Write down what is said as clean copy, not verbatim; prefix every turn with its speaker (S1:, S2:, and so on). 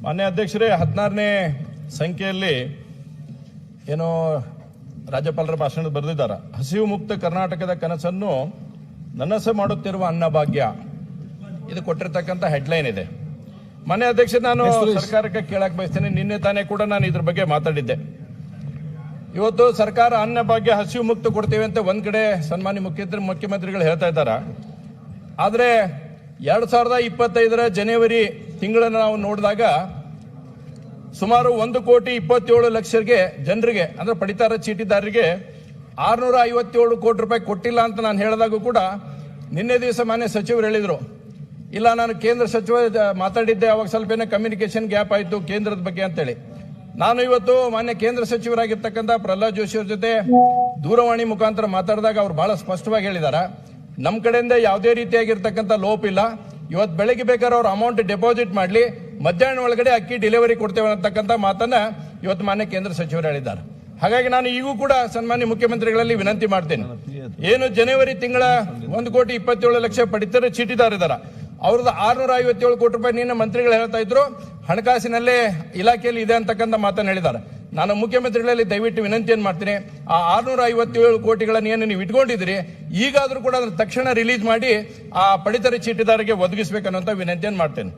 S1: ಮಾನ್ಯ ಅಧ್ಯಕ್ಷರೇ, 16ನೇ ಸಂಖ್ಯೆಯಲ್ಲಿ ಏನೋ ರಾಜ್ಯಪಾಲರ ಭಾಷಣ ಬರೆದಿದ್ದಾರೆ. ಹಸಿವು ಮುಕ್ತ ಕರ್ನಾಟಕದ ಕನಸನ್ನು ನನಸು ಮಾಡುತ್ತಿರುವ ಅನ್ನಭಾಗ್ಯ, ಇದು ಕೊಟ್ಟಿರ್ತಕ್ಕಂಥ ಹೆಡ್ಲೈನ್ ಇದೆ. ಮಾನ್ಯ ಅಧ್ಯಕ್ಷ, ನಾನು ಸರ್ಕಾರಕ್ಕೆ ಕೇಳಕ್ ಬಯಸ್ತೇನೆ. ನಿನ್ನೆ ತಾನೇ ಕೂಡ ನಾನು ಇದ್ರ ಬಗ್ಗೆ ಮಾತಾಡಿದ್ದೆ. ಇವತ್ತು ಸರ್ಕಾರ ಅನ್ನಭಾಗ್ಯ ಹಸಿವು ಮುಕ್ತ ಕೊಡ್ತೇವೆ ಅಂತ ಒಂದ್ ಕಡೆ ಸನ್ಮಾನ್ಯ ಮುಖ್ಯಮಂತ್ರಿಗಳು ಹೇಳ್ತಾ ಇದ್ದಾರೆ. ಆದ್ರೆ 2025ರ ಜನವರಿ ತಿಂಗಳನ್ನು ನಾವು ನೋಡಿದಾಗ ಸುಮಾರು 1,27,00,000 ಜನರಿಗೆ ಅಂದ್ರೆ ಪಡಿತರ ಚೀಟಿದಾರರಿಗೆ 657 ಕೋಟಿ ರೂಪಾಯಿ ಕೊಟ್ಟಿಲ್ಲ ಅಂತ ನಾನು ಹೇಳಿದಾಗ ಕೂಡ ನಿನ್ನೆ ದಿವಸ ಮಾನ್ಯ ಸಚಿವರು ಹೇಳಿದ್ರು, ಇಲ್ಲ ನಾನು ಕೇಂದ್ರ ಸಚಿವ ಮಾತಾಡಿದ್ದೆ, ಅವಾಗ ಸ್ವಲ್ಪ ಏನೋ ಕಮ್ಯುನಿಕೇಶನ್ ಗ್ಯಾಪ್ ಆಯಿತು ಕೇಂದ್ರದ ಬಗ್ಗೆ ಅಂತೇಳಿ. ನಾನು ಇವತ್ತು ಮಾನ್ಯ ಕೇಂದ್ರ ಸಚಿವರಾಗಿರ್ತಕ್ಕಂಥ ಪ್ರಹ್ಲಾದ್ ಜೋಶಿ ಅವ್ರ ಜೊತೆ ದೂರವಾಣಿ ಮುಖಾಂತರ ಮಾತಾಡಿದಾಗ ಅವ್ರು ಬಹಳ ಸ್ಪಷ್ಟವಾಗಿ ಹೇಳಿದ್ದಾರೆ, ನಮ್ಮ ಕಡೆಯಿಂದ ಯಾವುದೇ ರೀತಿಯಾಗಿರ್ತಕ್ಕಂಥ ಲೋಪ ಇಲ್ಲ. ಇವತ್ತು ಬೆಳಗ್ಗೆ ಬೇಕಾದ್ರೆ ಅವ್ರ ಅಮೌಂಟ್ ಡೆಪಾಸಿಟ್ ಮಾಡಲಿ, ಮಧ್ಯಾಹ್ನ ಒಳಗಡೆ ಅಕ್ಕಿ ಡೆಲಿವರಿ ಕೊಡ್ತೇವೆ ಅಂತಕ್ಕಂಥ ಮಾತನ್ನ ಇವತ್ತು ಮಾನ್ಯ ಕೇಂದ್ರ ಸಚಿವರು ಹೇಳಿದ್ದಾರೆ. ಹಾಗಾಗಿ ನಾನು ಈಗೂ ಕೂಡ ಸನ್ಮಾನ್ಯ ಮುಖ್ಯಮಂತ್ರಿಗಳಲ್ಲಿ ವಿನಂತಿ ಮಾಡ್ತೇನೆ, ಏನು ಜನವರಿ ತಿಂಗಳ 1,27,00,000 ಪಡಿತರ ಚೀಟಿದಾರಿದ್ದಾರೆ, ಅವ್ರದ್ದು 657 ಕೋಟಿ ರೂಪಾಯಿ ನಿನ್ನ ಮಂತ್ರಿಗಳು ಹೇಳ್ತಾ ಇದ್ರು ಹಣಕಾಸಿನಲ್ಲೇ ಇಲಾಖೆಯಲ್ಲಿ ಇದೆ ಅಂತಕ್ಕಂಥ ಮಾತನ್ನು ಹೇಳಿದ್ದಾರೆ. ನಾನು ಮುಖ್ಯಮಂತ್ರಿಗಳಲ್ಲಿ ದಯವಿಟ್ಟು ವಿನಂತಿಯನ್ನು ಮಾಡ್ತೀನಿ, ಆ 657 ಕೋಟಿಗಳನ್ನು ಏನು ನೀವು ಇಟ್ಕೊಂಡಿದ್ದೀರಿ, ಈಗಾದ್ರೂ ಕೂಡ ಅದನ್ನು ತಕ್ಷಣ ರಿಲೀಸ್ ಮಾಡಿ ಆ ಪಡಿತರ ಚೀಟಿದಾರರಿಗೆ ಒದಗಿಸಬೇಕನ್ನುವಂತ ವಿನಂತಿಯನ್ನು ಮಾಡ್ತೇನೆ.